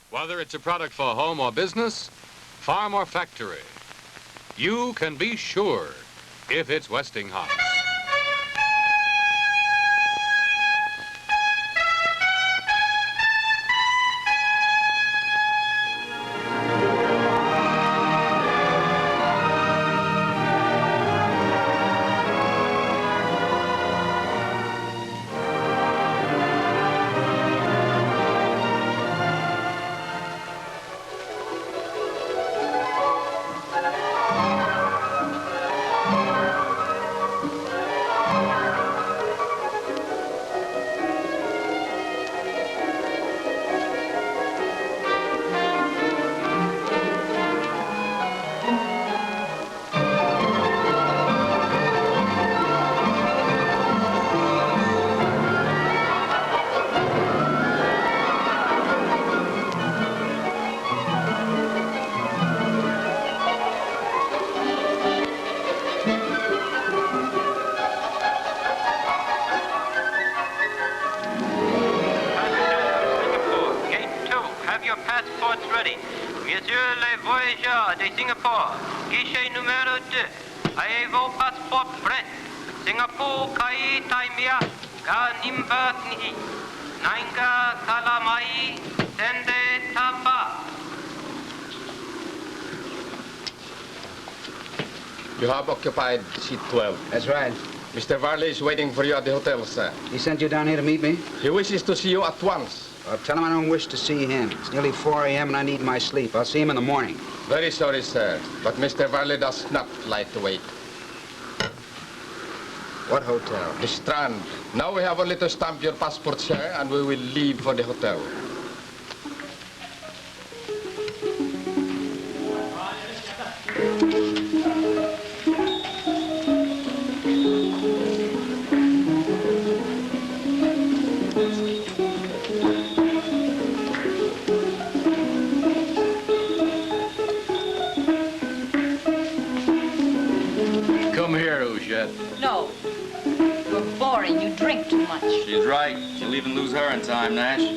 Whether it's a product for home or business, farm or factory, you can be sure if it's Westinghouse. You have occupied seat 12. That's right. Mr. Varley is waiting for you at the hotel, sir. He sent you down here to meet me? He wishes to see you at once. Well, tell him I don't wish to see him. It's nearly 4 a.m. and I need my sleep. I'll see him in the morning. Very sorry, sir, but Mr. Varley does not like to wait. What hotel? The Strand. Now we have only to stamp your passport, sir, and we will leave for the hotel. No. You're boring. You drink too much. She's right. You'll even lose her in time, Nash.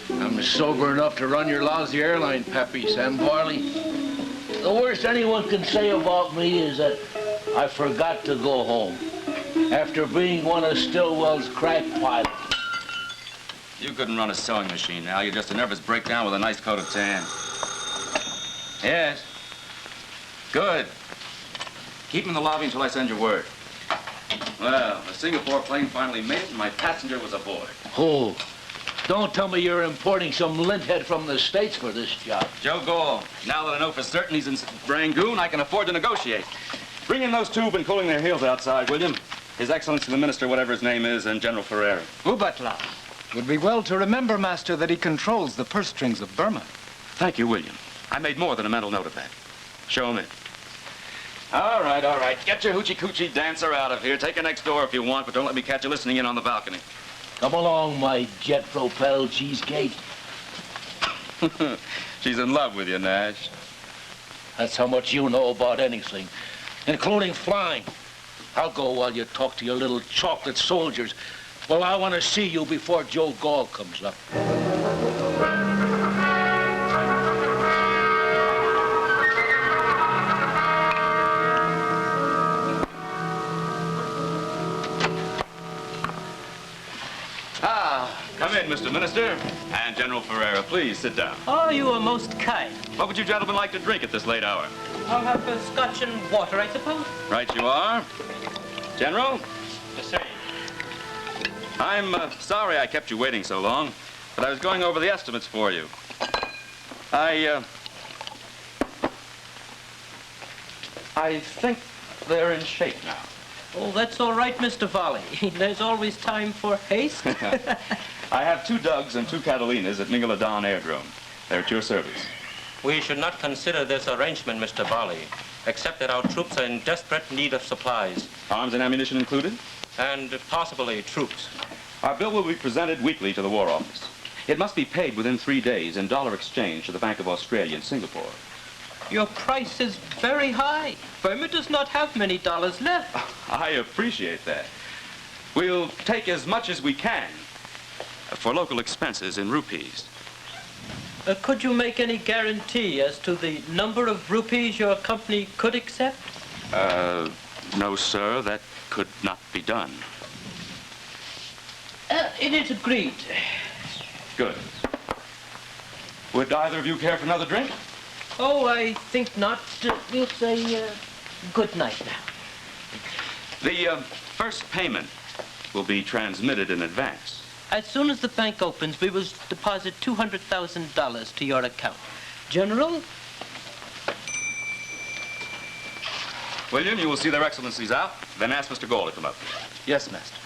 I'm sober enough to run your lousy airline, Peppy, Sam Barley. The worst anyone can say about me is that I forgot to go home after being one of Stillwell's crack pilots. You couldn't run a sewing machine, Al. You're just a nervous breakdown with a nice coat of tan. Yes. Good. Keep him in the lobby until I send you word. Well, the Singapore plane finally made it, and my passenger was aboard. Oh, don't tell me you're importing some linthead from the States for this job. Joe Gall. Now that I know for certain he's in Rangoon, I can afford to negotiate. Bring in those two who've been cooling their heels outside, William. His Excellency the Minister, whatever his name is, and General Ferreira. Ubatla. Would be well to remember, Master, that he controls the purse strings of Burma. Thank you, William. I made more than a mental note of that. Show him in. All right, all right. Get your hoochie-coochie dancer out of here. Take her next door if you want, but don't let me catch you listening in on the balcony. Come along, my jet-propelled cheesecake. She's in love with you, Nash. That's how much you know about anything, including flying. I'll go while you talk to your little chocolate soldiers. Well, I want to see you before Joe Gall comes up. Come in, Mr. Minister. And General Ferreira, please sit down. Oh, you are most kind. What would you gentlemen like to drink at this late hour? I'll have a scotch and water, I suppose. Right you are. General? Yes, sir. I'm sorry I kept you waiting so long, but I was going over the estimates for you. I think they're in shape now. Oh, that's all right, Mr. Volley. There's always time for haste. I have 2 Dougs and 2 Catalinas at Mingaladan Airdrome. They're at your service. We should not consider this arrangement, Mr. Volley, except that our troops are in desperate need of supplies. Arms and ammunition included? And possibly troops. Our bill will be presented weekly to the War Office. It must be paid within 3 days in dollar exchange to the Bank of Australia in Singapore. Your price is very high. Burma does not have many dollars left. I appreciate that. We'll take as much as we can for local expenses in rupees. Could you make any guarantee as to the number of rupees your company could accept? No, sir, that could not be done. It is agreed. Good. Would either of you care for another drink? Oh, I think not. We'll say good night now. The first payment will be transmitted in advance. As soon as the bank opens, we will deposit $200,000 to your account. General? William, you will see their excellencies out, then ask Mr. Gold to come up. Yes, master.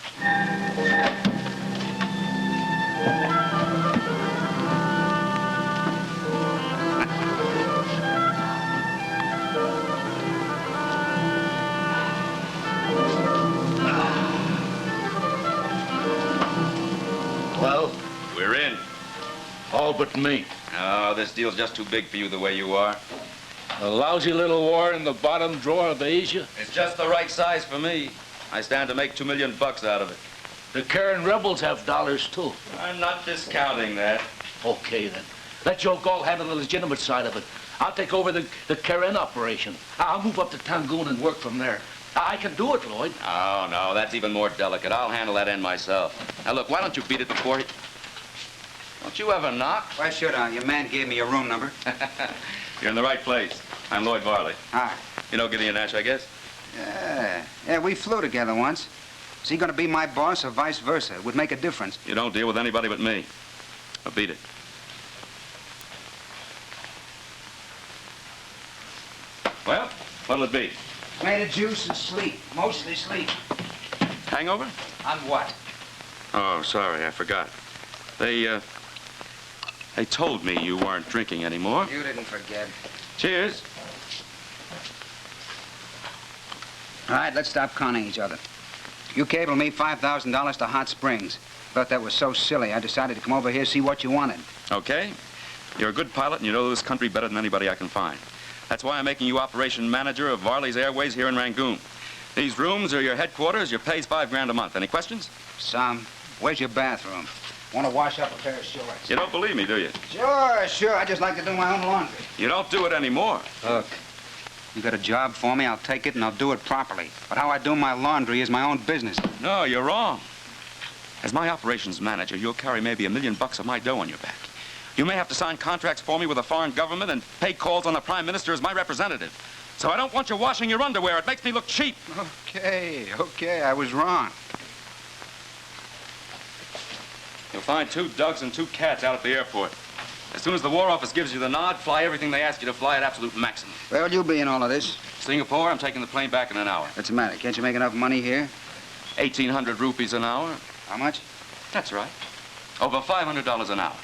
Well? We're in. All but me. Oh, this deal's just too big for you the way you are. A lousy little war in the bottom drawer of Asia. It's just the right size for me. I stand to make $2 million out of it. The Karen rebels have dollars, too. I'm not discounting that. Okay, then. Let Joe Gall handle the legitimate side of it. I'll take over the Karen operation. I'll move up to Tangoon and work from there. I can do it, Lloyd. Oh, no, that's even more delicate. I'll handle that end myself. Now, look, why don't you beat it before he... Don't you ever knock? Why should I? Your man gave me your room number. You're in the right place. I'm Lloyd Varley. Hi. You know Gideon Nash, I guess? Yeah, we flew together once. Is he going to be my boss or vice versa? It would make a difference. You don't deal with anybody but me. Now, beat it. Well, what'll it be? Made of juice and sleep. Mostly sleep. Hangover? On what? Oh, sorry, I forgot. They told me you weren't drinking anymore. You didn't forget. Cheers. All right, let's stop conning each other. You cabled me $5,000 to Hot Springs. Thought that was so silly, I decided to come over here see what you wanted. Okay. You're a good pilot and you know this country better than anybody I can find. That's why I'm making you operation manager of Varley's Airways here in Rangoon. These rooms are your headquarters. Your pay's $5 grand a month. Any questions? Some. Where's your bathroom? Want to wash up a pair of shorts? You don't believe me, do you? Sure. I just like to do my own laundry. You don't do it anymore. Look, you got a job for me, I'll take it and I'll do it properly. But how I do my laundry is my own business. No, you're wrong. As my operations manager, you'll carry maybe $1 million of my dough on your back. You may have to sign contracts for me with a foreign government and pay calls on the Prime Minister as my representative. So I don't want you washing your underwear. It makes me look cheap. Okay, I was wrong. You'll find 2 dogs and 2 cats out at the airport. As soon as the War Office gives you the nod, fly everything they ask you to fly at absolute maximum. Well, you'll be in all of this. Singapore, I'm taking the plane back in an hour. What's the matter? Can't you make enough money here? 1,800 rupees an hour. How much? That's right. Over $500 an hour.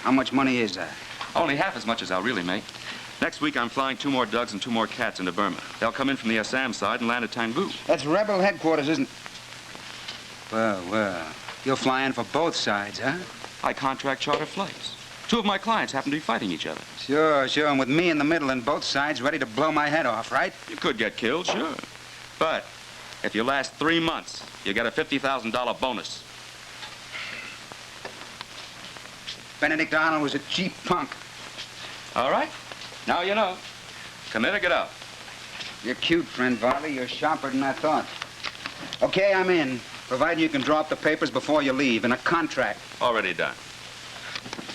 How much money is that? Only half as much as I'll really make. Next week, I'm flying 2 more dugs and 2 more cats into Burma. They'll come in from the Assam side and land at Tanggu. That's rebel headquarters, isn't it? Well. You're flying for both sides, huh? I contract charter flights. 2 of my clients happen to be fighting each other. Sure. And with me in the middle and both sides ready to blow my head off, right? You could get killed, sure. But if you last 3 months, you get a $50,000 bonus. Benedict Arnold was a cheap punk. All right. Now you know. Come in or get out. You're cute, friend Varley. You're sharper than I thought. Okay, I'm in. Provided you can draw up the papers before you leave in a contract. Already done.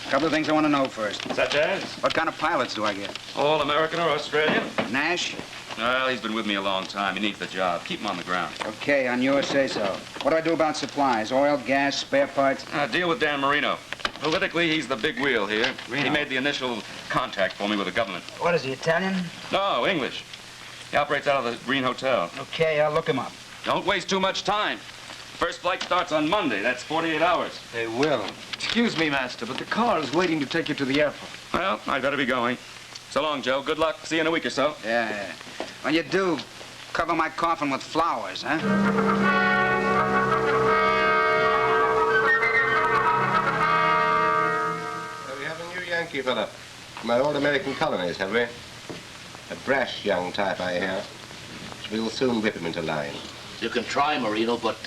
A couple of things I want to know first. Such as? What kind of pilots do I get? All American or Australian? Nash? Well, he's been with me a long time. He needs the job. Keep him on the ground. Okay, on your say-so. What do I do about supplies? Oil, gas, spare parts? Deal with Dan Marino. Politically, he's the big wheel here. Reno. He made the initial contact for me with the government. What is he, Italian? No, English. He operates out of the Green Hotel. Okay, I'll look him up. Don't waste too much time. First flight starts on Monday. That's 48 hours. They will. Excuse me, Master, but the car is waiting to take you to the airport. Well, I'd better be going. So long, Joe. Good luck. See you in a week or so. Yeah. When you do, cover my coffin with flowers, huh? We have a new Yankee fella from my old American colonies, have we? A brash young type, I hear. We'll soon whip him into line. You can try, Marino, but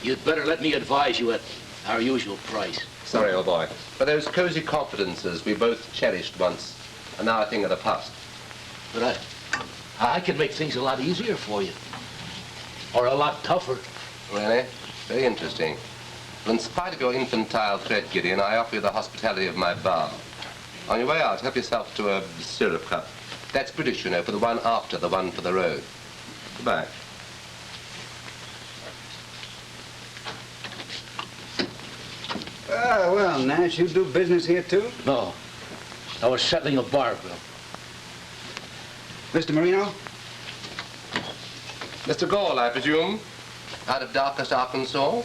you'd better let me advise you at our usual price. Sorry, old boy. But those cozy confidences we both cherished once are now a thing of the past. But I can make things a lot easier for you. Or a lot tougher. Really? Very interesting. Well, in spite of your infantile threat, Gideon, I offer you the hospitality of my bar. On your way out, help yourself to a syrup cup. That's British, you know, for the one after the one for the road. Goodbye. Oh, well, Nash, you do business here, too? No. I was settling a bar bill. Mr. Marino? Mr. Gall, I presume? Out of darkest Arkansas?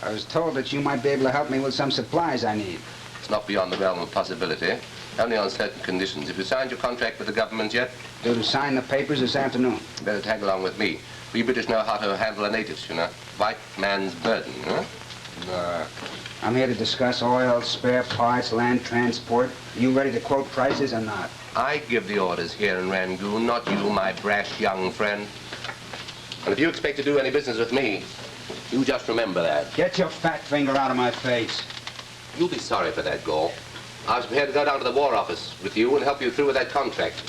I was told that you might be able to help me with some supplies I need. It's not beyond the realm of possibility. Only on certain conditions. Have you signed your contract with the government yet? Due to sign the papers this afternoon. You better tag along with me. We British know how to handle the natives, you know. White man's burden, you know? I'm here to discuss oil, spare parts, land transport. Are you ready to quote prices or not? I give the orders here in Rangoon, not you, my brash young friend. And if you expect to do any business with me, you just remember that. Get your fat finger out of my face. You'll be sorry for that, Gall. I was prepared to go down to the War Office with you and help you through with that contract.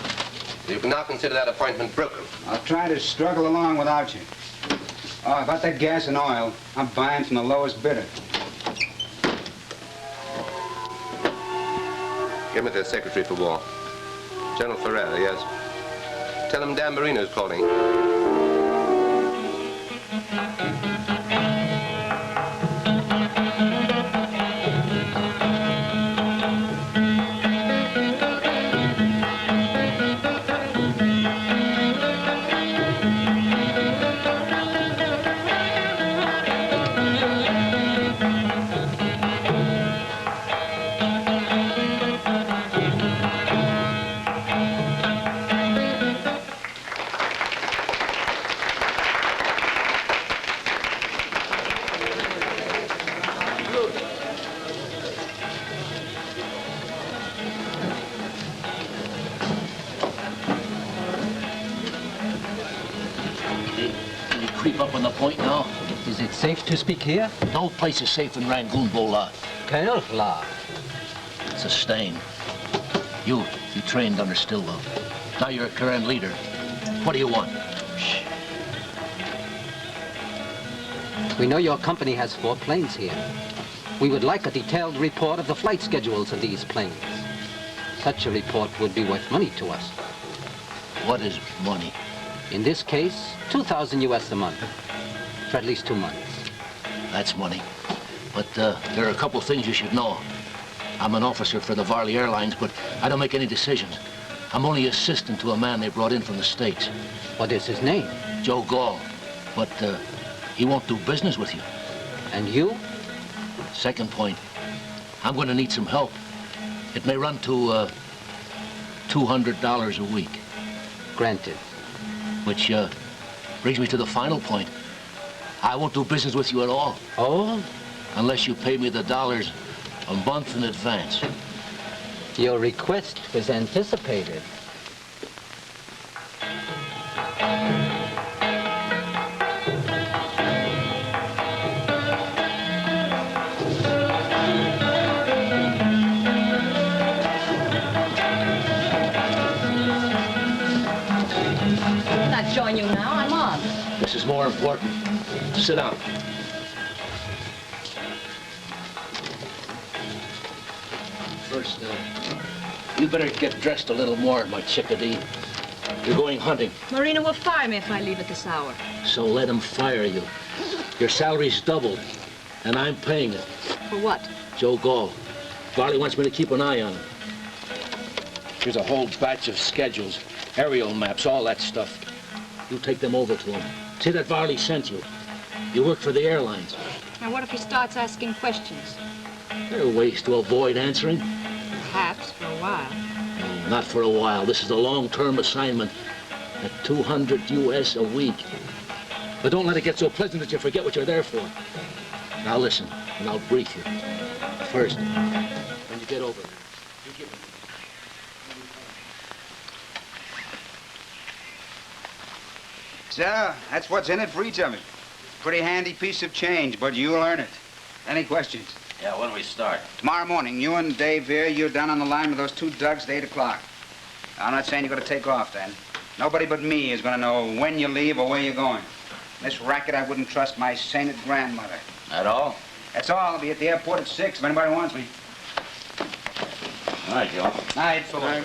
You can now consider that appointment broken. I'll try to struggle along without you. Oh, about that gas and oil, I'm buying from the lowest bidder. Give me the Secretary for War. General Ferreira, yes. Tell him Dan Marino's calling. Can you creep up on the point now? Is it safe to speak here? No place is safe in Rangoon, Bola. Careful. It's a stain. You trained under Stilwell. Now you're a current leader. What do you want? Shh. We know your company has 4 planes here. We would like a detailed report of the flight schedules of these planes. Such a report would be worth money to us. What is money? In this case, $2,000 US a month. For at least 2 months. That's money. But there are a couple things you should know. I'm an officer for the Varley Airlines, but I don't make any decisions. I'm only assistant to a man they brought in from the States. What is his name? Joe Gall. But he won't do business with you. And you? Second point, I'm going to need some help. It may run to $200 a week. Granted. Which brings me to the final point. I won't do business with you at all. Oh? Unless you pay me the dollars a month in advance. Your request was anticipated. I'm not join you now. I'm on. This is more important. Sit down. First, you better get dressed a little more, my chickadee. You're going hunting. Marina will fire me if I leave at this hour. So let him fire you. Your salary's doubled, and I'm paying it. For what? Joe Gall. Varley wants me to keep an eye on him. Here's a whole batch of schedules, aerial maps, all that stuff. You take them over to him. Say that Varley sent you. You work for the airlines. Now, what if he starts asking questions? There are ways to avoid answering. Perhaps, for a while. No, not for a while. This is a long-term assignment at $200 US a week. But don't let it get so pleasant that you forget what you're there for. Now listen, and I'll brief you. First, when you get over there, you give me. So, that's what's in it for each of you. Pretty handy piece of change, but you'll earn it. Any questions? Yeah, when do we start? Tomorrow morning, you and Dave here, you're down on the line with those two dugs at 8 o'clock. I'm not saying you're going to take off then. Nobody but me is going to know when you leave or where you're going. This racket, I wouldn't trust my sainted grandmother. At all? That's all. I'll be at the airport at 6 if anybody wants me. All right, Joe. Night, Fuller.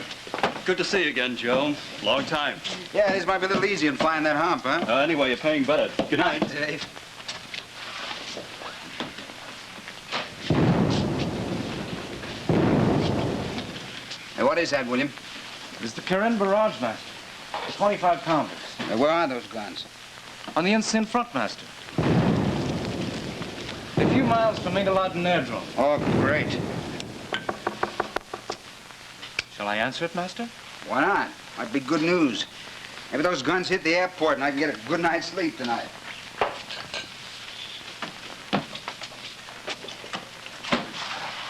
Good to see you again, Joe. Long time. Yeah, this might be a little easy in flying that hump, huh? Anyway, you're paying better. Good night. Dave. Hey, what is that, William? It's the Karen Barrage, Master. The 25 pounders. Where are those guns? On the inside front, Master. A few miles from Ingeladen Airdrome. Oh, great. Shall I answer it, Master? Why not? Might be good news. Maybe those guns hit the airport and I can get a good night's sleep tonight.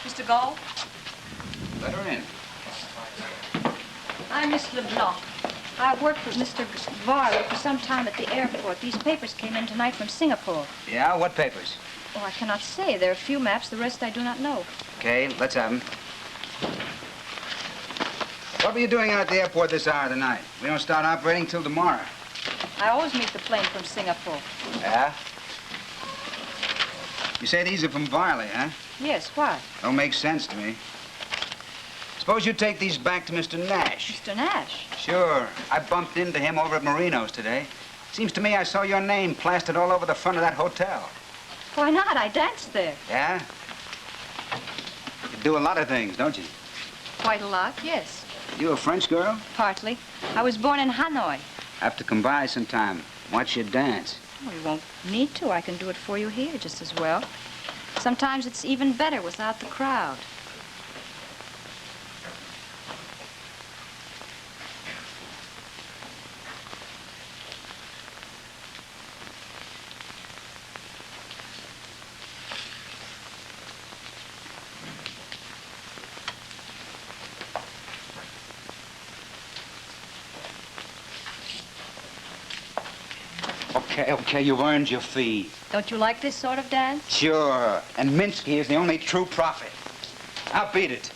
Mr. Gall? Let her in. I'm Miss LeBlanc. I worked with Mr. Varley for some time at the airport. These papers came in tonight from Singapore. Yeah? What papers? Oh, I cannot say. There are a few maps. The rest I do not know. Okay, let's have them. What were you doing out at the airport this hour of the night? We don't start operating till tomorrow. I always meet the plane from Singapore. Yeah? You say these are from Varley, huh? Yes, why? Don't make sense to me. Suppose you take these back to Mr. Nash. Mr. Nash? Sure. I bumped into him over at Marino's today. Seems to me I saw your name plastered all over the front of that hotel. Why not? I danced there. Yeah? You do a lot of things, don't you? Quite a lot, yes. You a French girl? Partly. I was born in Hanoi. Have to come by sometime. Watch you dance. Well, you won't need to. I can do it for you here just as well. Sometimes it's even better without the crowd. Okay, you've earned your fee. Don't you like this sort of dance? Sure. And Minsky is the only true prophet. I'll beat it.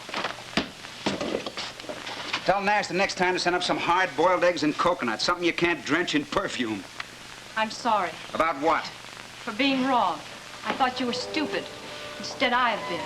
Tell Nash the next time to send up some hard-boiled eggs and coconut, something you can't drench in perfume. I'm sorry. About what? For being wrong. I thought you were stupid. Instead, I have been.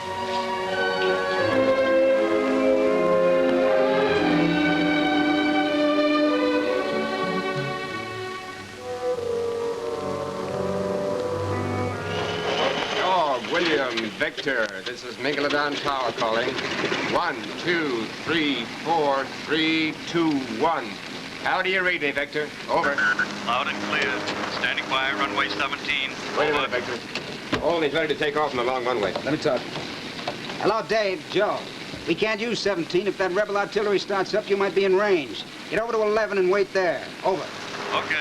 William, Victor, this is Megalodon Tower calling. 1, 2, 3, 4, 3, 2, 1. How do you read me, Victor? Over. Loud and clear. Standing by, runway 17. Wait a minute, Victor. Only ready to take off on the long runway. Let me talk. Hello, Dave. Joe. We can't use 17. If that rebel artillery starts up, you might be in range. Get over to 11 and wait there. Over. Okay,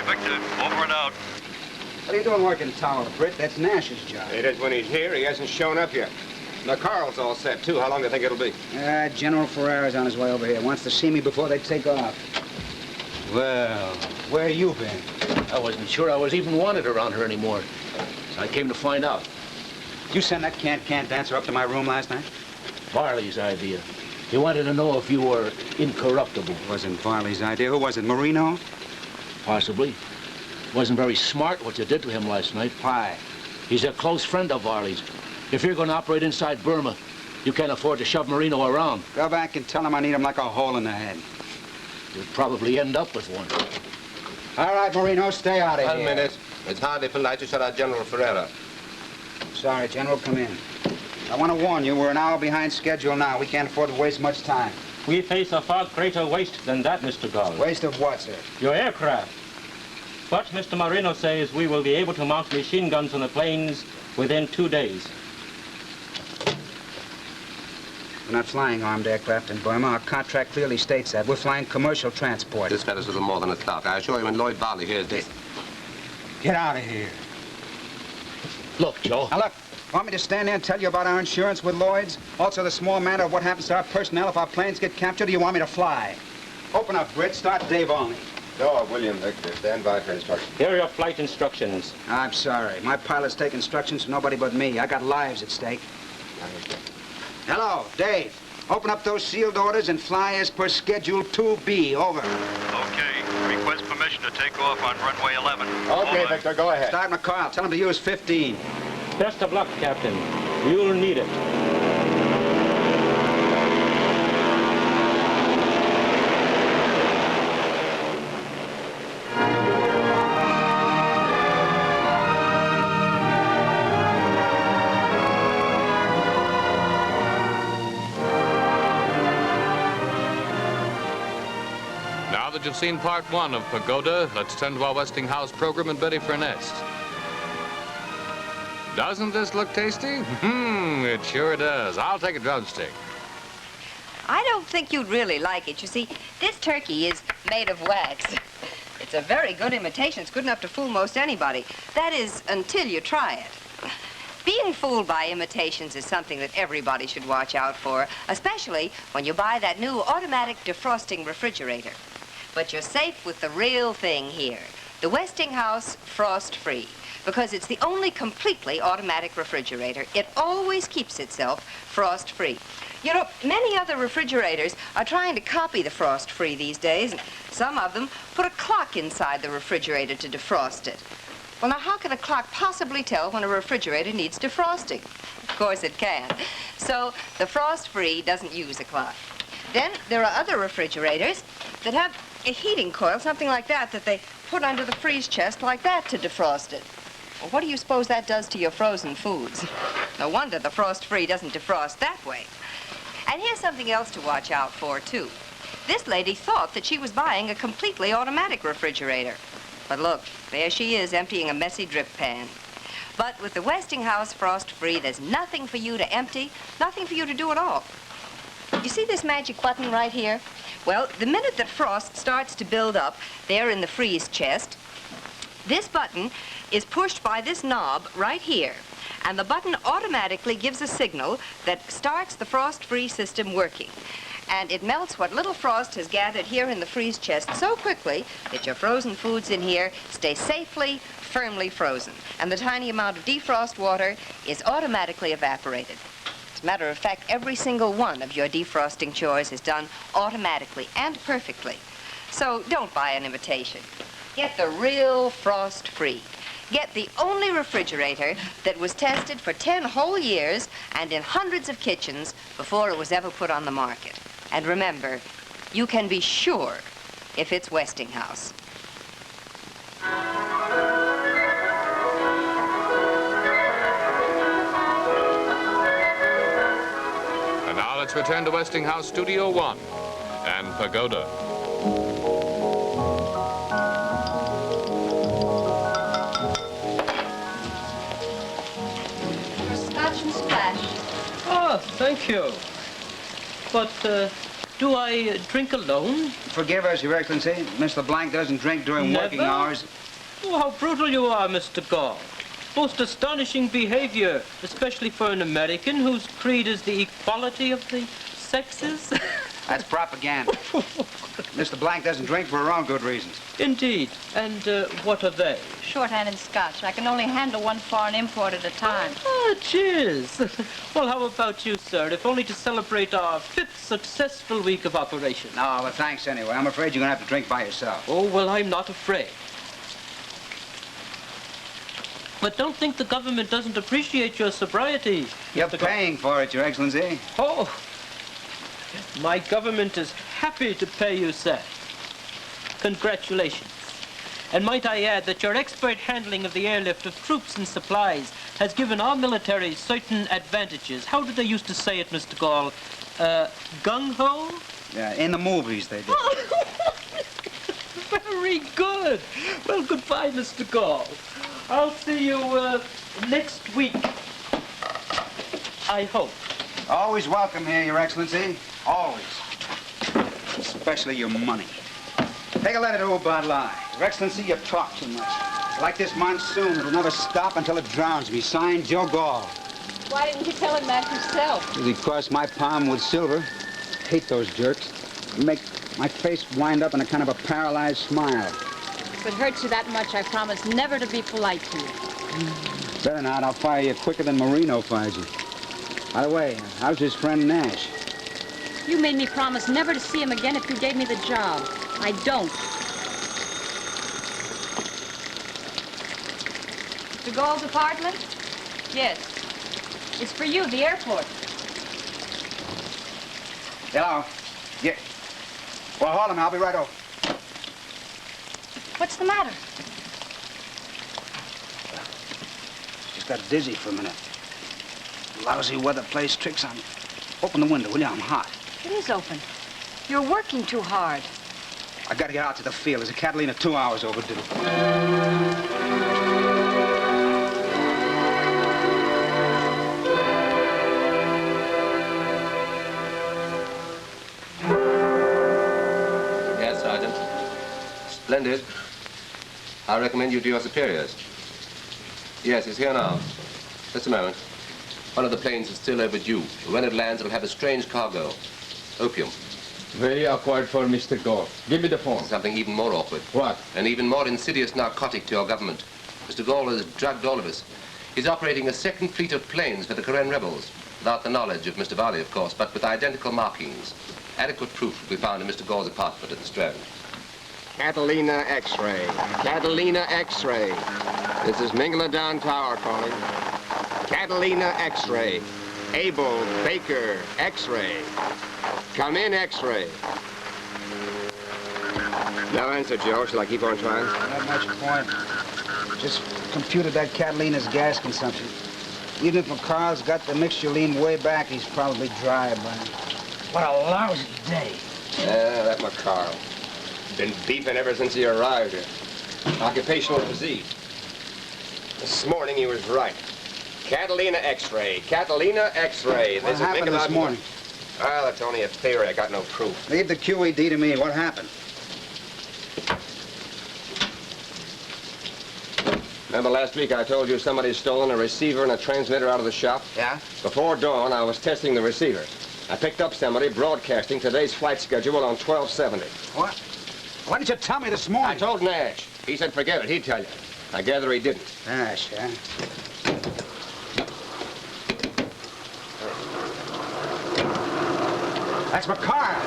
Victor. Over and out. What are you doing working tower, Britt? That's Nash's job. It is when he's here. He hasn't shown up yet. The Carl's all set, too. How long do you think it'll be? General Ferrera's on his way over here. Wants to see me before they take off. Well, where you been? I wasn't sure I was even wanted around here anymore. So I came to find out. You send that can't dancer up to my room last night? Varley's idea. He wanted to know if you were incorruptible. It wasn't Varley's idea. Who was it, Marino? Possibly. Wasn't very smart what you did to him last night. Why? He's a close friend of Varley's. If you're going to operate inside Burma, you can't afford to shove Marino around. Go back and tell him I need him like a hole in the head. You'll probably end up with one. All right, Marino, stay out of here. 1 minute. It's hardly polite to shut out General Ferrera. Sorry, General, come in. I want to warn you, we're an hour behind schedule now. We can't afford to waste much time. We face a far greater waste than that, Mr. Gall. Waste of what, sir? Your aircraft. But Mr. Marino says we will be able to mount machine guns on the planes within 2 days. We're not flying armed aircraft in Burma. Our contract clearly states that. We're flying commercial transport. This fellow's little more than a clerk. I assure you when Lloyd Varley hears this. Get out of here. Look, Joe. Now, look. Want me to stand there and tell you about our insurance with Lloyd's? Also the small matter of what happens to our personnel if our planes get captured, or you want me to fly? Open up, Britt. Start Dave only. No, William, Victor. Stand by for instructions. Here are your flight instructions. I'm sorry. My pilots take instructions from nobody but me. I got lives at stake. Hello, Dave. Open up those sealed orders and fly as per Schedule 2B. Over. Okay. Request permission to take off on runway 11. Okay, Over. Victor, go ahead. Start McCall. Tell him to use 15. Best of luck, Captain. You'll need it. Now that you've seen part one of Pagoda, let's turn to our Westinghouse program and Betty for nest. Doesn't this look tasty? It sure does. I'll take a drumstick. I don't think you'd really like it. You see, this turkey is made of wax. It's a very good imitation. It's good enough to fool most anybody. That is, until you try it. Being fooled by imitations is something that everybody should watch out for, especially when you buy that new automatic defrosting refrigerator. But you're safe with the real thing here, the Westinghouse Frost Free, because it's the only completely automatic refrigerator. It always keeps itself frost free. You know, many other refrigerators are trying to copy the Frost Free these days, and some of them put a clock inside the refrigerator to defrost it. Well, now, how can a clock possibly tell when a refrigerator needs defrosting? Of course it can. So the Frost Free doesn't use a clock. Then there are other refrigerators that have a heating coil, something like that they put under the freeze chest like that to defrost it. Well, what do you suppose that does to your frozen foods? No wonder the Frost Free doesn't defrost that way. And here's something else to watch out for, too. This lady thought that she was buying a completely automatic refrigerator. But look, there she is, emptying a messy drip pan. But with the Westinghouse Frost Free, there's nothing for you to empty, nothing for you to do at all. You see this magic button right here? Well, the minute that frost starts to build up there in the freeze chest, this button is pushed by this knob right here, and the button automatically gives a signal that starts the frost-free system working. And it melts what little frost has gathered here in the freeze chest so quickly that your frozen foods in here stay safely, firmly frozen, and the tiny amount of defrost water is automatically evaporated. As a matter of fact, every single one of your defrosting chores is done automatically and perfectly. So don't buy an imitation. Get the real Frost Free. Get the only refrigerator that was tested for 10 whole years and in hundreds of kitchens before it was ever put on the market. And remember, you can be sure if it's Westinghouse. And now let's return to Westinghouse Studio 1 and Pagoda. Scotch and splash. Oh, thank you. But, do I drink alone? Forgive us, Your Excellency. Mr. Blank doesn't drink during working Never? hours. Oh, how brutal you are, Mr. Gall. Most astonishing behavior, especially for an American whose creed is the equality of the sexes. That's propaganda. Mr. Blank doesn't drink for her own good reasons. Indeed. And what are they? Shorthand and Scotch. I can only handle one foreign import at a time. Ah, cheers. Well, how about you, sir? If only to celebrate our 5th successful week of operation. No, well, thanks anyway. I'm afraid you're going to have to drink by yourself. Oh, well, I'm not afraid. But don't think the government doesn't appreciate your sobriety. You're paying for it, Your Excellency. Oh, my government is happy to pay you, sir. Congratulations. And might I add that your expert handling of the airlift of troops and supplies has given our military certain advantages. How did they used to say it, Mr. Gall? Gung-ho? Yeah, in the movies they do. Very good. Well, goodbye, Mr. Gall. I'll see you next week, I hope. Always welcome here, Your Excellency. Always. Especially your money. Take a letter to Obadlai. Your Excellency, you talk too much. Like this monsoon, it'll never stop until it drowns me. Signed, Joe Gall. Why didn't you tell him that yourself? He crossed my palm with silver. Hate those jerks. Make my face wind up in a kind of a paralyzed smile. If it hurts you that much, I promise never to be polite to you. Better not. I'll fire you quicker than Marino fires you. By the way, how's his friend Nash? You made me promise never to see him again if you gave me the job. I don't. Mr. Gall's apartment? Yes. It's for you, the airport. Hello. Yeah. Well, hold on, I'll be right over. What's the matter? Just got dizzy for a minute. Lousy weather plays tricks on me. Open the window, will you? I'm hot. It is open. You're working too hard. I gotta get out to the field. There's a Catalina 2 hours overdue. Yes, Sergeant. Splendid. I recommend you to your superiors. Yes, it's here now. Just a moment. One of the planes is still overdue. When it lands, it'll have a strange cargo. Opium. Very awkward for Mr. Gall. Give me the phone. Something even more awkward. What? An even more insidious narcotic to your government. Mr. Gall has drugged all of us. He's operating a second fleet of planes for the Karen rebels. Without the knowledge of Mr. Varley, of course, but with identical markings. Adequate proof will be found in Mr. Gall's apartment at the Strand. Catalina X-ray. Catalina X-ray. This is Mingala Down Tower calling. Catalina X-ray. Abel Baker X-ray. Come in, X-ray. No answer, Joe. Shall I keep on trying? Not much point. Just computed that Catalina's gas consumption. Even if McCarl's got the mixture lean way back, he's probably dry by now. What a lousy day. Yeah, that McCarl. Been beefing ever since he arrived here. Occupational disease. This morning he was right. Catalina X-ray. Catalina X-ray. What happened this morning? Well, it's only a theory. I got no proof. Leave the QED to me. What happened? Remember last week I told you somebody's stolen a receiver and a transmitter out of the shop? Yeah? Before dawn, I was testing the receiver. I picked up somebody broadcasting today's flight schedule on 1270. What? Why didn't you tell me this morning? I told Nash. He said forget it. He'd tell you. I gather he didn't. Nash, yeah? That's McCarl.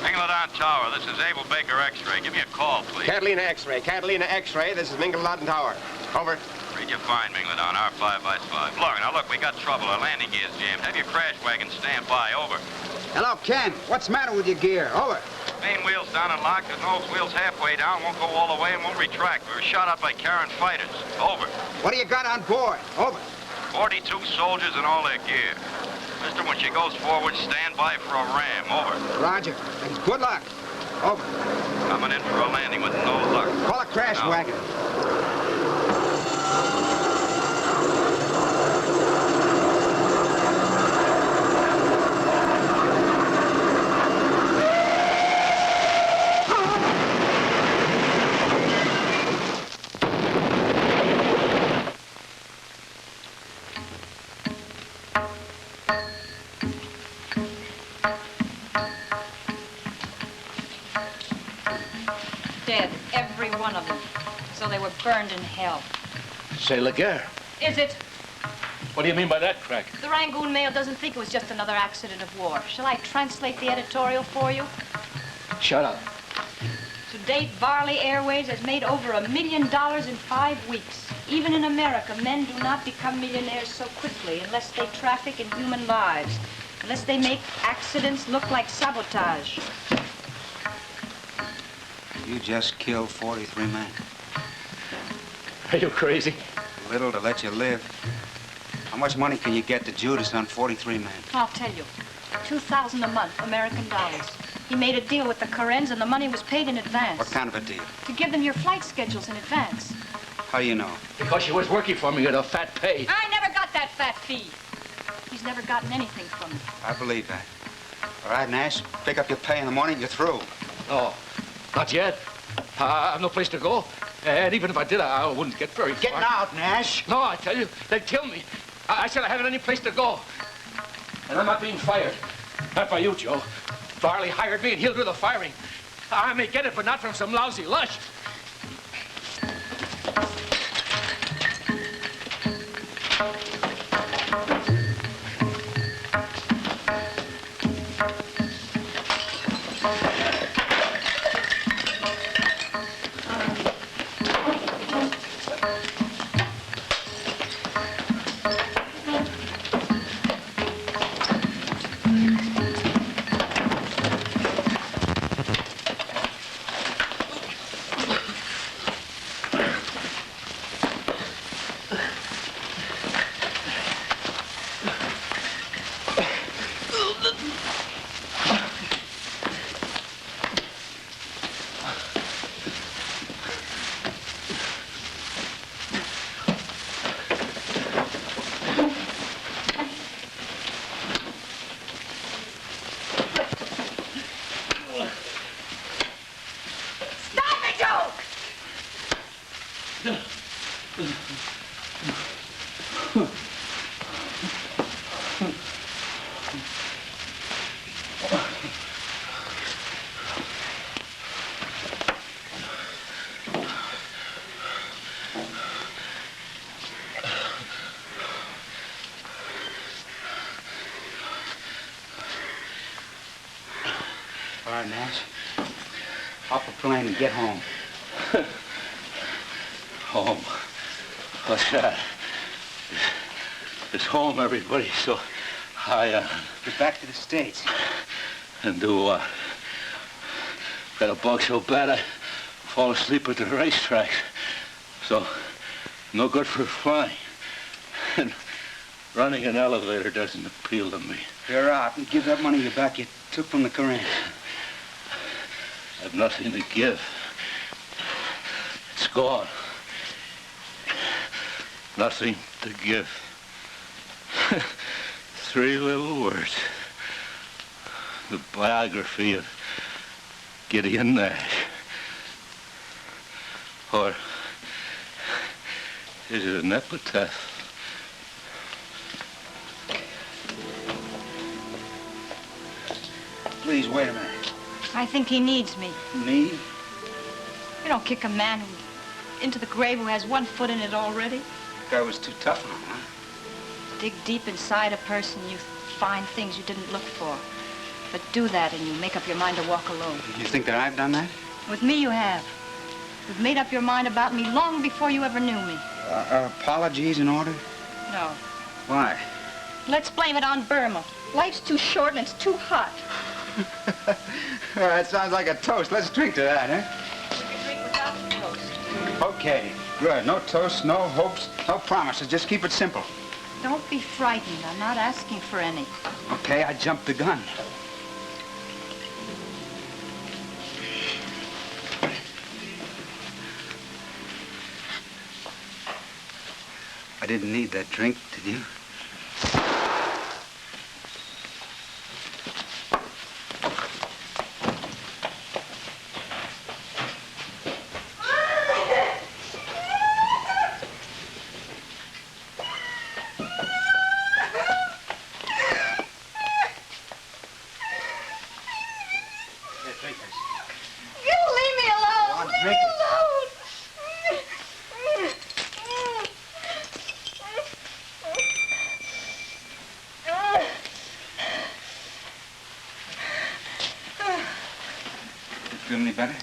Mingala Tower, this is Abel Baker X-ray. Give me a call, please. Catalina X-ray. Catalina X-ray. This is Mingala Tower. Over. Read you fine, Mingala, R5x5. Look, we got trouble. Our landing gear's jammed. Have your crash wagon stand by. Over. Hello, Ken. What's the matter with your gear? Over. Main wheel's down and locked. The nose wheel's halfway down. Won't go all the way and won't retract. We were shot up by Karen fighters. Over. What do you got on board? Over. 42 soldiers and all their gear. Mister, when she goes forward, stand by for a ram. Over. Roger. Thanks. Good luck. Over. Coming in for a landing with no luck. Call a crash wagon. Dead, every one of them. So they were burned in hell. C'est la guerre. Is it? What do you mean by that, Crack? The Rangoon Mail doesn't think it was just another accident of war. Shall I translate the editorial for you? Shut up. To date, Varley Airways has made over $1 million in 5 weeks. Even in America, men do not become millionaires so quickly unless they traffic in human lives, unless they make accidents look like sabotage. You just killed 43 men. Are you crazy? Little to let you live. How much money can you get to Judas on 43 men? I'll tell you. $2,000 a month, American dollars. He made a deal with the Karens, and the money was paid in advance. What kind of a deal? To give them your flight schedules in advance. How do you know? Because she was working for me at a fat pay. I never got that fat fee. He's never gotten anything from me. I believe that. All right, Nash, pick up your pay in the morning, you're through. No, not yet. I have no place to go. And even if I did, I wouldn't get very far. Getting out, Nash. No, I tell you, they'd kill me. I said I haven't any place to go. And I'm not being fired. Not by you, Joe. Varley hired me, and he'll do the firing. I may get it, but not from some lousy lush. All right, Nash. Hop a plane and get home. Home. What's that? It's home, everybody, so I, Get back to the States. And do what? Got a bug so bad I fall asleep at the racetrack. So, no good for flying. And running an elevator doesn't appeal to me. You're out and give that money you back you took from the Korean. I've nothing to give. It's gone. Nothing to give. 3 little words. The biography of Gideon Nash. Or is it an epitaph? Please, wait a minute. I think he needs me. Me? You don't kick a man into the grave who has 1 foot in it already. Guy was too tough on him, huh? Dig deep inside a person, you find things you didn't look for. But do that and you make up your mind to walk alone. You think that I've done that? With me, you have. You've made up your mind about me long before you ever knew me. Apologies in order? No. Why? Let's blame it on Burma. Life's too short and it's too hot. That sounds like a toast. Let's drink to that, huh? We can drink without the toast. Okay, good. No toast, no hopes, no promises. Just keep it simple. Don't be frightened. I'm not asking for any. Okay, I jumped the gun. I didn't need that drink, did you? Feel any better?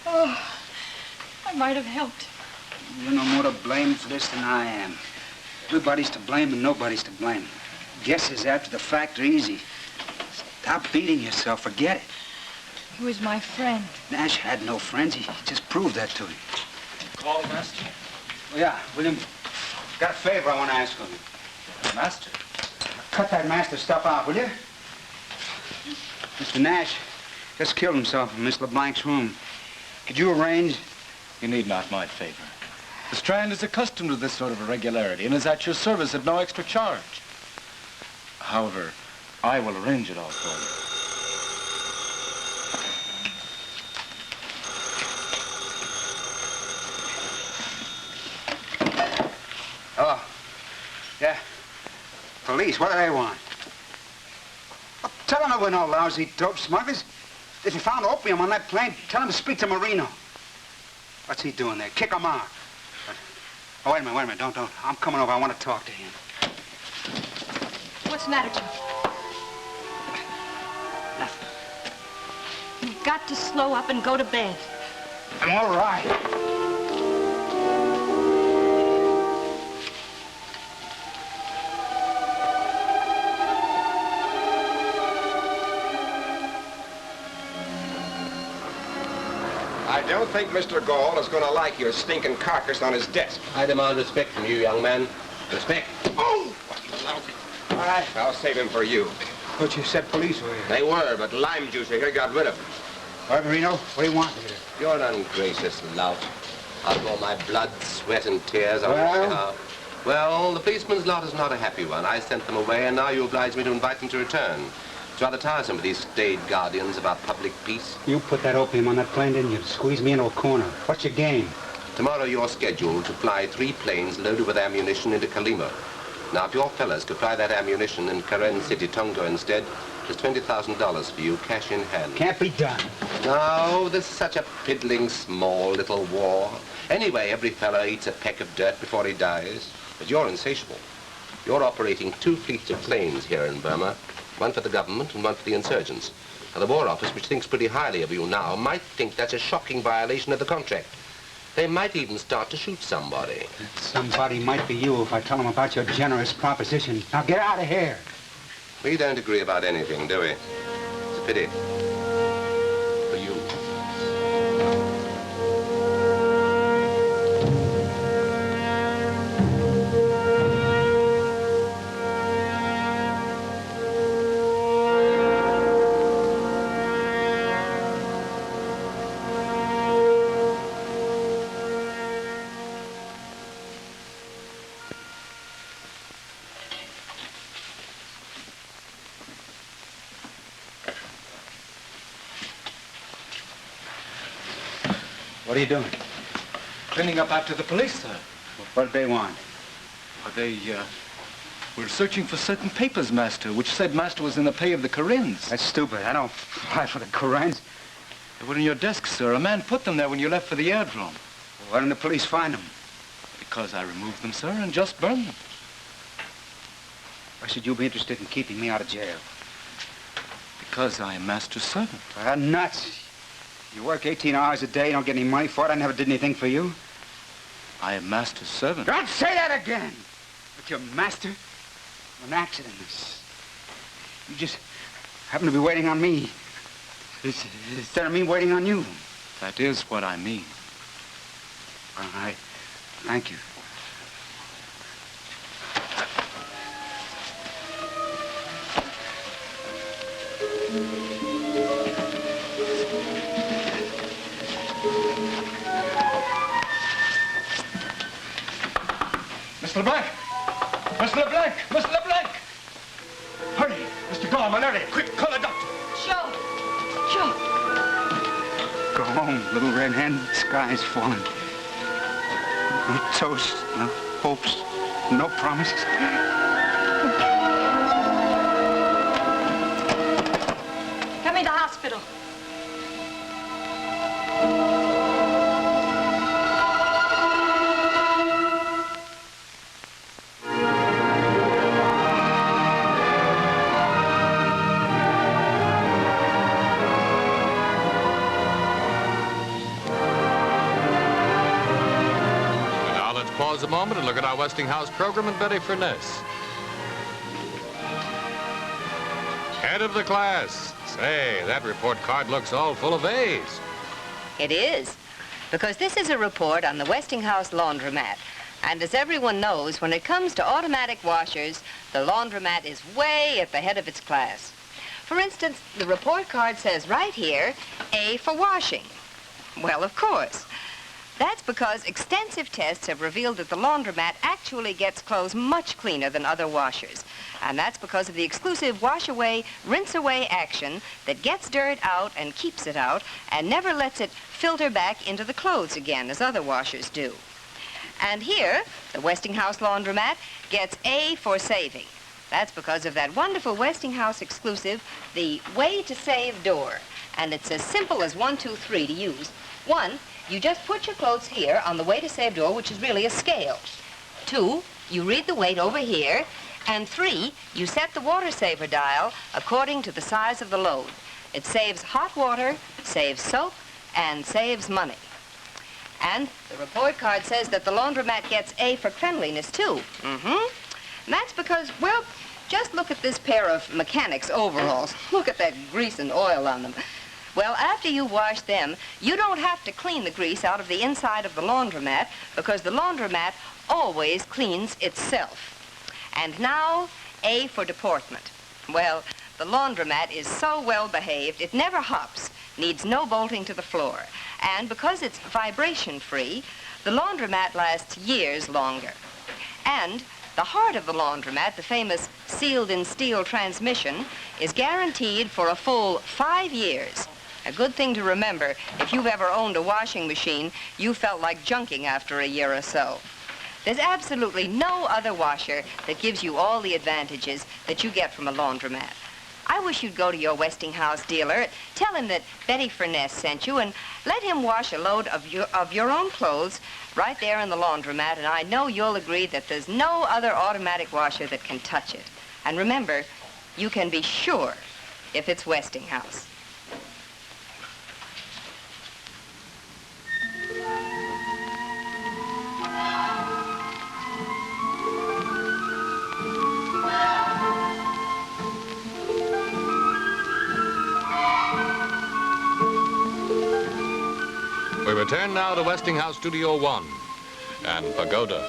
Oh, I might have helped. You're no more to blame for this than I am. Everybody's to blame and nobody's to blame. Guesses after the fact are easy. Stop beating yourself. Forget it. He was my friend. Nash had no friends. He just proved that to you. Call, Master? Oh, yeah, William. Got a favor I want to ask of you. Master? Cut that master stuff out, will you? Mr. Nash just killed himself in Miss LeBlanc's room. Could you arrange? You need not my favor. The Strand is accustomed to this sort of irregularity and is at your service at no extra charge. However, I will arrange it all for you. Hello. Yeah. Police, what do they want? Well, tell them there were no lousy dope smugglers. If you found opium on that plane, tell them to speak to Marino. What's he doing there? Kick him out. Oh, wait a minute, don't. I'm coming over. I want to talk to him. What's the matter, Jim? Nothing. You've got to slow up and go to bed. I'm all right. I don't think Mr. Gall is going to like your stinking carcass on his desk. I demand respect from you, young man. Respect. Oh! All right, I'll save him for you. thought you said police were here. They were, but lime juice here got rid of them. All right, Marino, what do you want here? You're an ungracious lout. After all my blood, sweat, and tears, Well, the policeman's lot is not a happy one. I sent them away, and now you oblige me to invite them to return. It's rather tiresome with these staid guardians of our public peace. You put that opium on that plane, didn't you? Squeeze me into a corner. What's your game? Tomorrow you're scheduled to fly 3 planes loaded with ammunition into Kalima. Now, if your fellas could fly that ammunition in Karen City, Tonga instead, there's $20,000 for you, cash in hand. Can't be done. No, this is such a piddling, small little war. Anyway, every fellow eats a peck of dirt before he dies. But you're insatiable. You're operating 2 fleets of planes here in Burma, one for the government and one for the insurgents. Now, the War Office, which thinks pretty highly of you now, might think that's a shocking violation of the contract. They might even start to shoot somebody. Somebody might be you if I tell them about your generous proposition. Now get out of here. We don't agree about anything, do we? It's a pity. For you. What are you doing? Cleaning up after the police, sir. What did they want? They were searching for certain papers, Master, which said Master was in the pay of the Karens. That's stupid. I don't fly for the Karens. They were in your desk, sir. A man put them there when you left for the airdrome. Why didn't the police find them? Because I removed them, sir, and just burned them. Why should you be interested in keeping me out of jail? Because I am Master's servant. Nuts. You work 18 hours a day, don't get any money for it. I never did anything for you. I am Master's servant. Don't say that again! But your master? An accident. You just happen to be waiting on me. Instead of me waiting on you. That is what I mean. Well, I thank you. Mr. LeBlanc! Mr. LeBlanc! Mr. LeBlanc! Hurry! Mr. Gorman, hurry! Quick, call a doctor! Joe! Joe! Go home, little red hen. The sky's falling. No toast, no hopes, no promises. Get me to the hospital. Pause a moment and look at our Westinghouse program and Betty Furness. Head of the class. Say, that report card looks all full of A's. It is, because this is a report on the Westinghouse laundromat. And as everyone knows, when it comes to automatic washers, the laundromat is way at the head of its class. For instance, the report card says right here, A for washing. Well, of course. That's because extensive tests have revealed that the laundromat actually gets clothes much cleaner than other washers. And that's because of the exclusive wash-away, rinse-away action that gets dirt out and keeps it out and never lets it filter back into the clothes again as other washers do. And here, the Westinghouse laundromat gets A for saving. That's because of that wonderful Westinghouse exclusive, the Way to Save door. And it's as simple as 1, 2, 3 to use. 1, you just put your clothes here on the Way to Save door, which is really a scale. 2, you read the weight over here. And 3, you set the water saver dial according to the size of the load. It saves hot water, saves soap, and saves money. And the report card says that the laundromat gets A for cleanliness, too. And that's because, well, just look at this pair of mechanics' overalls. Look at that grease and oil on them. Well, after you wash them, you don't have to clean the grease out of the inside of the laundromat because the laundromat always cleans itself. And now, A for deportment. Well, the The laundromat is so well behaved, it never hops, needs no bolting to the floor. And because it's vibration-free, the laundromat lasts years longer. And the heart of the laundromat, the famous sealed-in-steel transmission, is guaranteed for a full 5 years. A good thing to remember, if you've ever owned a washing machine, you felt like junking after a year or so. There's absolutely no other washer that gives you all the advantages that you get from a laundromat. I wish you'd go to your Westinghouse dealer, tell him that Betty Furness sent you, and let him wash a load of your own clothes right there in the laundromat, and I know you'll agree that there's no other automatic washer that can touch it. And remember, you can be sure if it's Westinghouse. We return now to Westinghouse Studio 1 and Pagoda.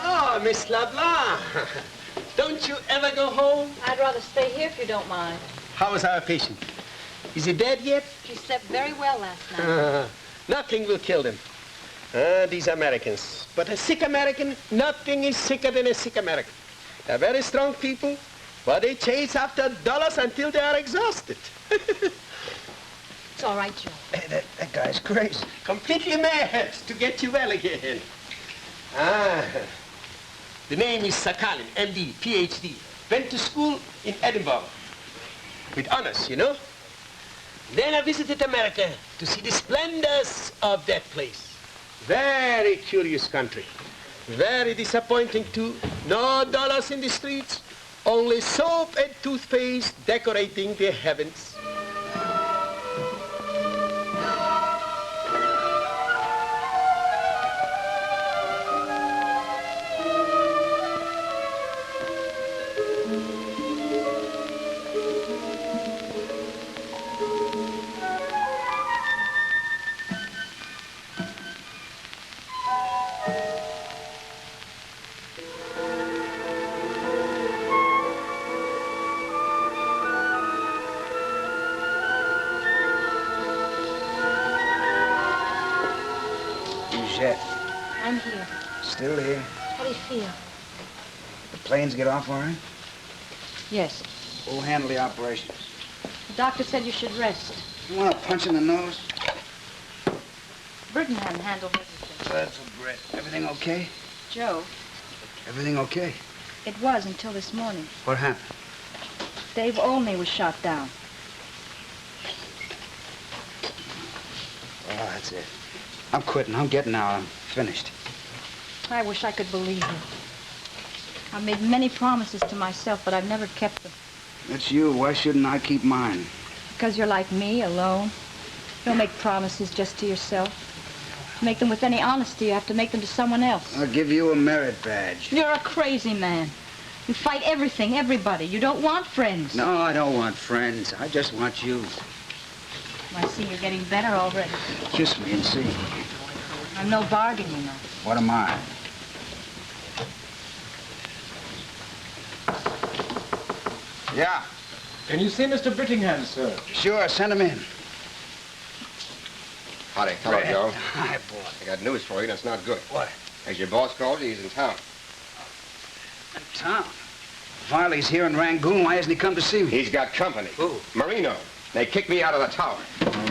Oh, Miss LeBlanc. Don't you ever go home? I'd rather stay here if you don't mind. How is our patient? Is he dead yet? He slept very well last night. Nothing will kill him. These Americans. But a sick American, nothing is sicker than a sick American. They're very strong people, but they chase after dollars until they are exhausted. It's all right, Joe. Hey, that guy's crazy. Completely mad to get you well again. The name is Sakalin, MD, PhD. Went to school in Edinburgh. With honors, you know. Then I visited America to see the splendors of that place. Very curious country. Very disappointing too. No dollars in the streets. Only soap and toothpaste decorating the heavens. I'm here. Still here? How do you feel? The planes get off all right? Yes. Who'll handle the operations? The doctor said you should rest. You want a punch in the nose? Brittenham handled everything. That's a Brit. Everything okay? Joe, Everything okay? it was until this morning. What happened? Dave Olney was shot down. Oh, that's it. I'm quitting. I'm getting out. I'm finished. I wish I could believe you. I've made many promises to myself, but I've never kept them. That's you. Why shouldn't I keep mine? Because you're like me, alone. You don't make promises just to yourself. To make them with any honesty, you have to make them to someone else. I'll give you a merit badge. You're a crazy man. You fight everything, everybody. You don't want friends. No, I don't want friends. I just want you. I see you're getting better already. Kiss me and see. I'm no bargain, you know. What am I? Yeah. Can you see Mr. Brittingham, sir? Sure, send him in. Howdy. Hello, Red. Joe. Hi, boy. I got news for you, and it's not good. What? As your boss called you, he's in town. In town? Varley's here in Rangoon. Why hasn't he come to see me? He's got company. Who? Marino. They kicked me out of the tower.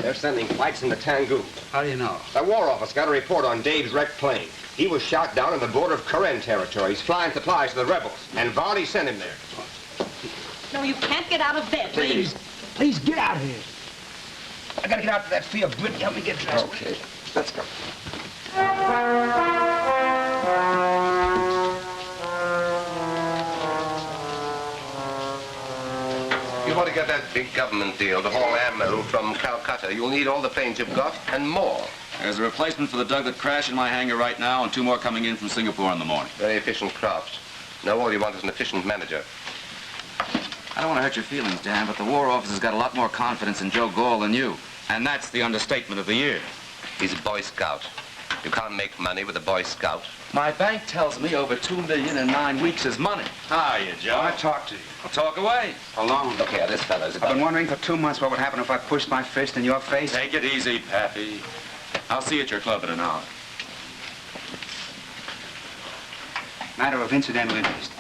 They're sending flights into Tangoon. How do you know? The War Office got a report on Dave's wrecked plane. He was shot down on the border of Karen territory. He's flying supplies to the rebels, and Varley sent him there. No, you can't get out of bed. Please. Please, get out of here. I gotta get out to that field. Britt, help me get dressed. Okay, let's go. You want to get that big government deal to haul ammo from Calcutta. You'll need all the planes you've got and more. There's a replacement for the Doug that crashed in my hangar right now and 2 more coming in from Singapore in the morning. Very efficient craft. Now all you want is an efficient manager. I don't want to hurt your feelings, Dan, but the War Office has got a lot more confidence in Joe Gall than you. And that's the understatement of the year. He's a Boy Scout. You can't make money with a Boy Scout. My bank tells me over $2 million in 9 weeks is money. How are you, Joe? I talk to you. I'll talk away. Alone. Look here, this fellow's I've been wondering for 2 months what would happen if I pushed my fist in your face. Take it easy, Pappy. I'll see you at your club in an hour. Matter of incidental interest.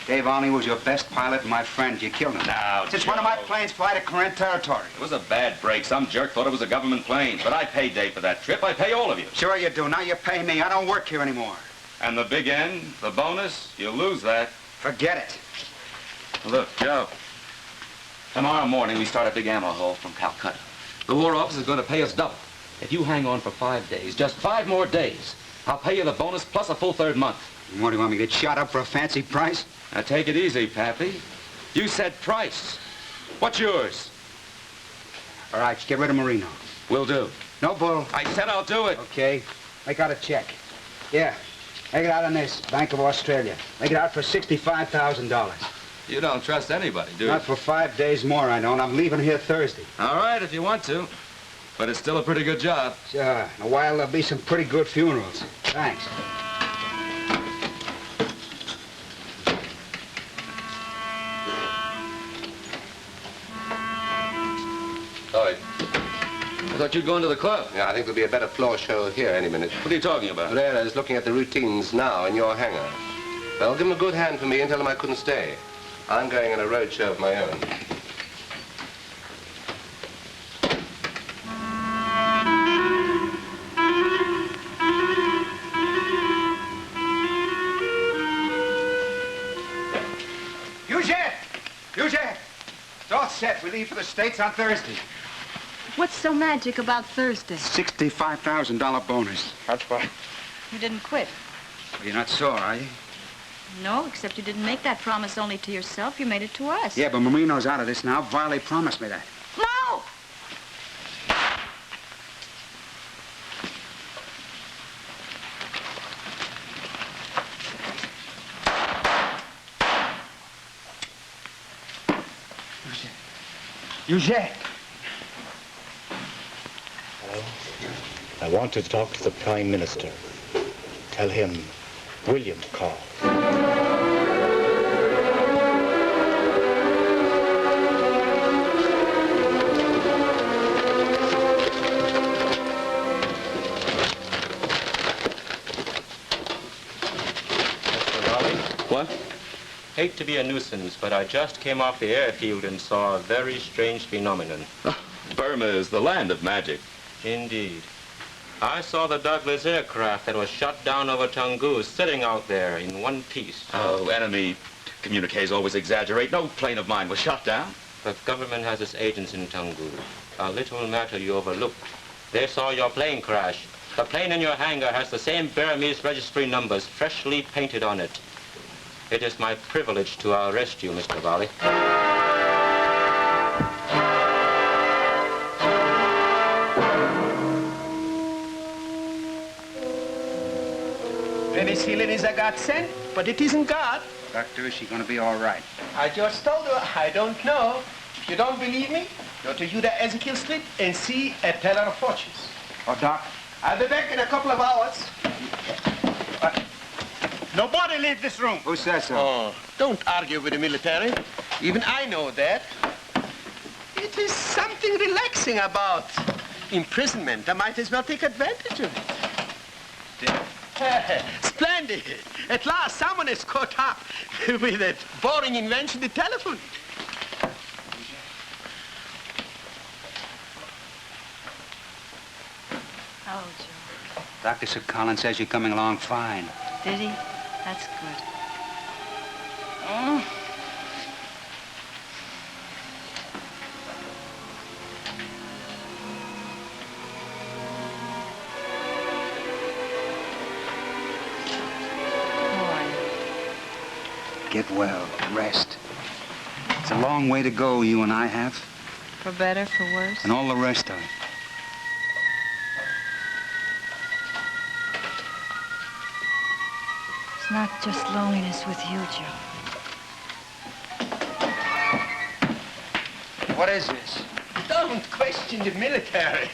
Dave Olney was your best pilot and my friend. You killed him. Now, Since Joe. one of my planes fly to Korean territory. It was a bad break. Some jerk thought it was a government plane. But I paid Dave for that trip. I pay all of you. Sure you do. Now you pay me. I don't work here anymore. And the big end, the bonus, you'll lose that. Forget it. Look, Joe. Tomorrow morning we start a big ammo haul from Calcutta. The War Office is going to pay us double. If you hang on for 5 days, just 5 more days, I'll pay you the bonus plus a full 3rd month. What, do you want me to get shot up for a fancy price? Now take it easy, Pappy. You said price. What's yours? All right, get rid of Marino. Will do. No bull. I said I'll do it. Okay. Make out a check. Yeah. Make it out on this, Bank of Australia. Make it out for $65,000. You don't trust anybody, do you? Not for 5 days more, I don't. I'm leaving here Thursday. All right, if you want to. But it's still a pretty good job. Sure. In a while, there'll be some pretty good funerals. Thanks. Lloyd. I thought you'd go into the club. Yeah, I think there'll be a better floor show here any minute. What are you talking about? Herrera's looking at the routines now in your hangar. Well, give him a good hand for me and tell him I couldn't stay. I'm going on a road show of my own. Eugene! It's all set. We leave for the States on Thursday. What's so magic about Thursday? $65,000 bonus. That's why. You didn't quit. You're not sore, are you? No, except you didn't make that promise only to yourself. You made it to us. Yeah, but Marino's out of this now. Varley promised me that. No! Eugene! Hello. I want to talk to the Prime Minister. Tell him William called. What? Hate to be a nuisance, but I just came off the airfield and saw a very strange phenomenon. Burma is the land of magic. Indeed. I saw the Douglas aircraft that was shot down over Tungus sitting out there in one piece. Oh, enemy communiques always exaggerate. No plane of mine was shot down. The government has its agents in Tungus. A little matter you overlooked. They saw your plane crash. The plane in your hangar has the same Burmese registry numbers freshly painted on it. It is my privilege to arrest you, Mr. Varley. Penicillin is a godsend, but it isn't God. Doctor, is she going to be all right? I just told her I don't know. If you don't believe me, go to Judah Ezekiel Street and see a teller of fortunes. Oh, Doc. I'll be back in a couple of hours. Nobody leave this room. Who says so? Oh, don't argue with the military. Even I know that. It is something relaxing about imprisonment. I might as well take advantage of it. Splendid. At last, someone is caught up with that boring invention, the telephone. Oh, Joe. Dr. Sir Collins says you're coming along fine. Did he? That's good. Oh. Get well. Rest. It's a long way to go, you and I have. For better, for worse? And all the rest of it. It's not just loneliness with you, Joe. What is this? Don't don't question the military.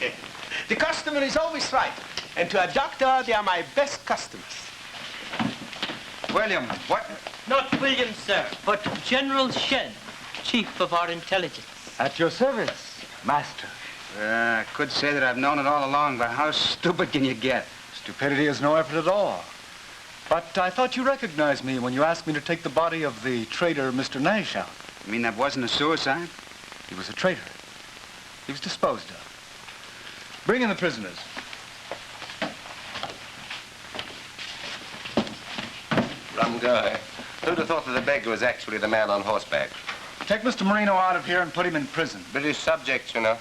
The customer is always right. And to a doctor, they are my best customers. William, what? Not William, sir, but General Shen, Chief of our intelligence. At your service, master. I could say that I've known it all along, but how stupid can you get? Stupidity is no effort at all. But I thought you recognized me when you asked me to take the body of the traitor, Mr. Nash, out. You mean that wasn't a suicide? He was a traitor. He was disposed of. Bring in the prisoners. Rum guy. Who'd have thought that the beggar was actually the man on horseback? Take Mr. Marino out of here and put him in prison. British subjects, you know.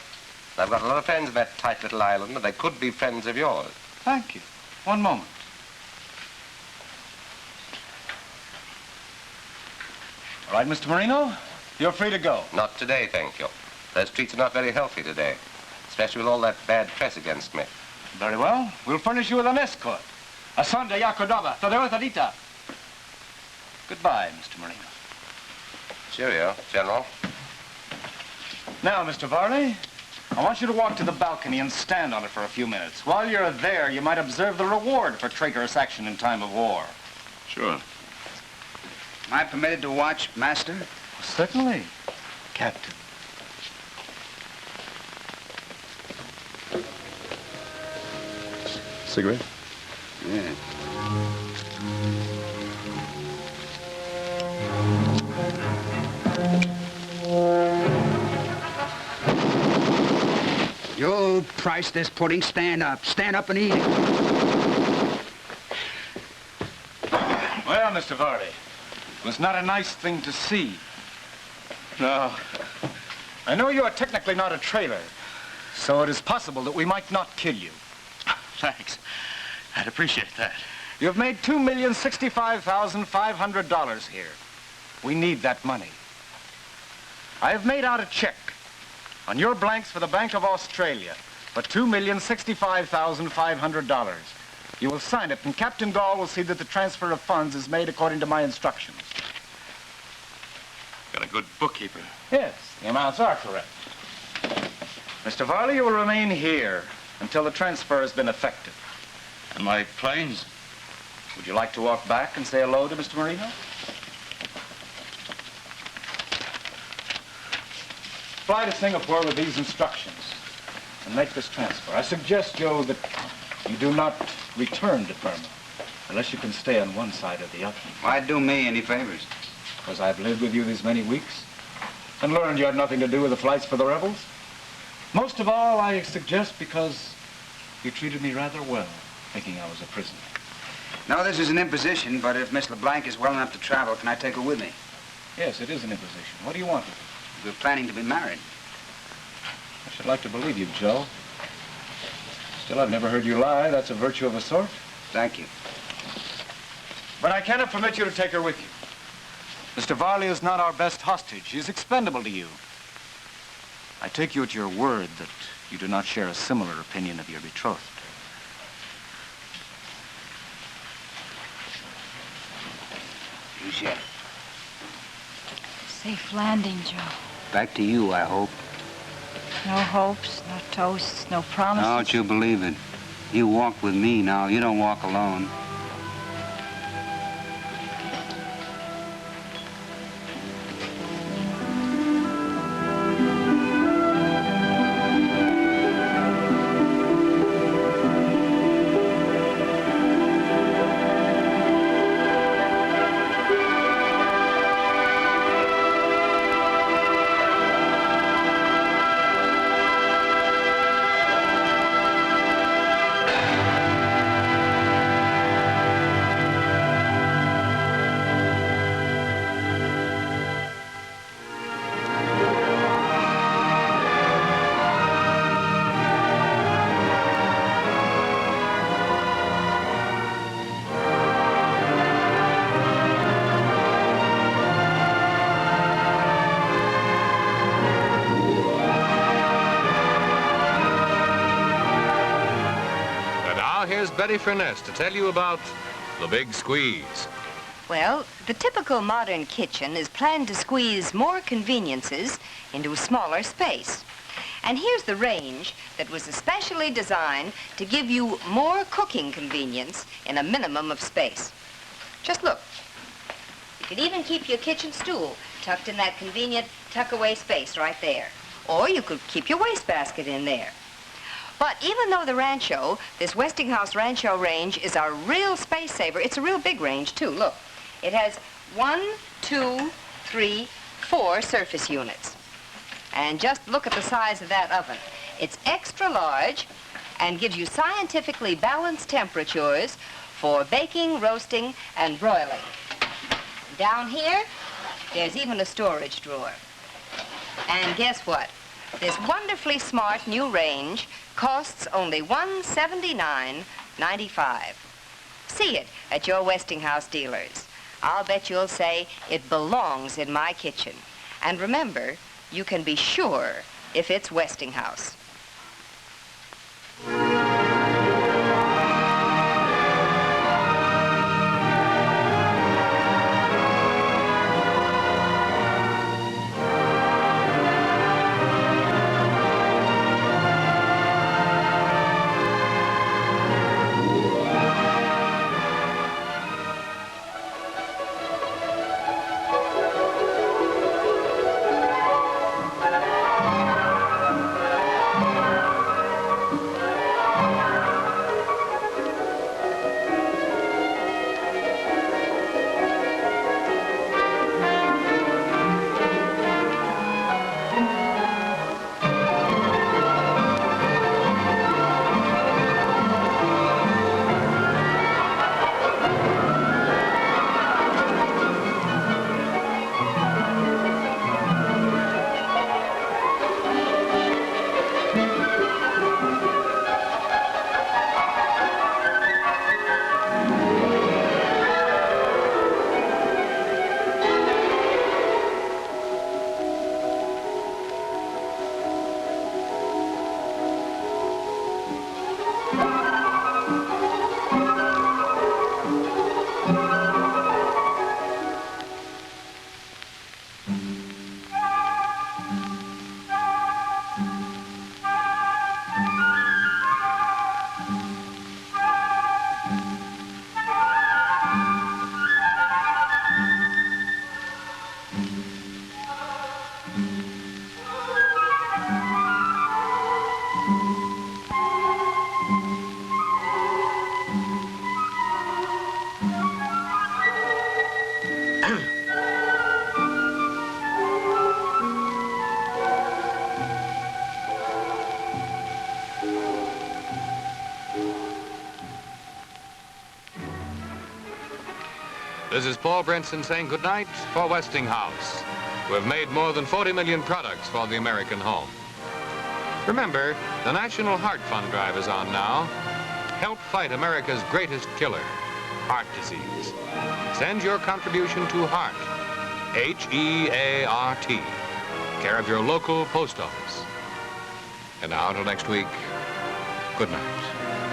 I've got a lot of friends in that tight little island, and they could be friends of yours. Thank you. One moment. All right, Mr. Marino, you're free to go. Not today, thank you. Those streets are not very healthy today, especially with all that bad press against me. Very well. We'll furnish you with an escort. Asante Yakodava, Tadeuthadita. Goodbye, Mr. Marino. Cheerio, General. Now, Mr. Varley, I want you to walk to the balcony and stand on it for a few minutes. While you're there, you might observe the reward for traitorous action in time of war. Sure. Am I permitted to watch, Master? Certainly, Captain. Cigarette? Yeah. You'll price this pudding. Stand up. Stand up and eat it. Well, Mr. Varley, it was not a nice thing to see. No. I know you are technically not a traitor, so it is possible that we might not kill you. Thanks. I'd appreciate that. You have made $2,065,500 here. We need that money. I have made out a check on your blanks for the Bank of Australia for $2,065,500. You will sign it, and Captain Gall will see that the transfer of funds is made according to my instructions. Got a good bookkeeper. Yes, the amounts are correct. Mr. Varley, you will remain here until the transfer has been effected. And my planes? Would you like to walk back and say hello to Mr. Marino? Fly to Singapore with these instructions and make this transfer. I suggest, Joe, that you do not return to Burma unless you can stay on one side or the other. Why do me any favors? Because I've lived with you these many weeks and learned you had nothing to do with the flights for the rebels. Most of all, I suggest because you treated me rather well, thinking I was a prisoner. No, this is an imposition, but if Miss LeBlanc is well enough to travel, can I take her with me? Yes, it is an imposition. What do you want? We're planning to be married. I should like to believe you, Joe. Still, I've never heard you lie. That's a virtue of a sort. Thank you. But I cannot permit you to take her with you. Mr. Varley is not our best hostage. He's expendable to you. I take you at your word that you do not share a similar opinion of your betrothed. You shall. Safe landing, Joe. Back to you, I hope. No hopes, no toasts, no promises. Don't you believe it. You walk with me now. You don't walk alone. Betty Furness to tell you about the big squeeze. Well, the typical modern kitchen is planned to squeeze more conveniences into a smaller space. And here's the range that was especially designed to give you more cooking convenience in a minimum of space. Just look. You could even keep your kitchen stool tucked in that convenient tuck-away space right there. Or you could keep your wastebasket in there. But even though the Rancho, this Westinghouse Rancho range, is a real space saver, it's a real big range, too. Look, it has 1, 2, 3, 4 surface units. And just look at the size of that oven. It's extra large and gives you scientifically balanced temperatures for baking, roasting, and broiling. Down here, there's even a storage drawer. And guess what? This wonderfully smart new range costs only $179.95. See it at your Westinghouse dealers. I'll bet you'll say it belongs in my kitchen. And remember, you can be sure if it's Westinghouse. This is Paul Brinson saying goodnight for Westinghouse, who have made more than 40 million products for the American home. Remember, the National Heart Fund Drive is on now. Help fight America's greatest killer, heart disease. Send your contribution to HEART, H-E-A-R-T, care of your local post office. And now, until next week, good night.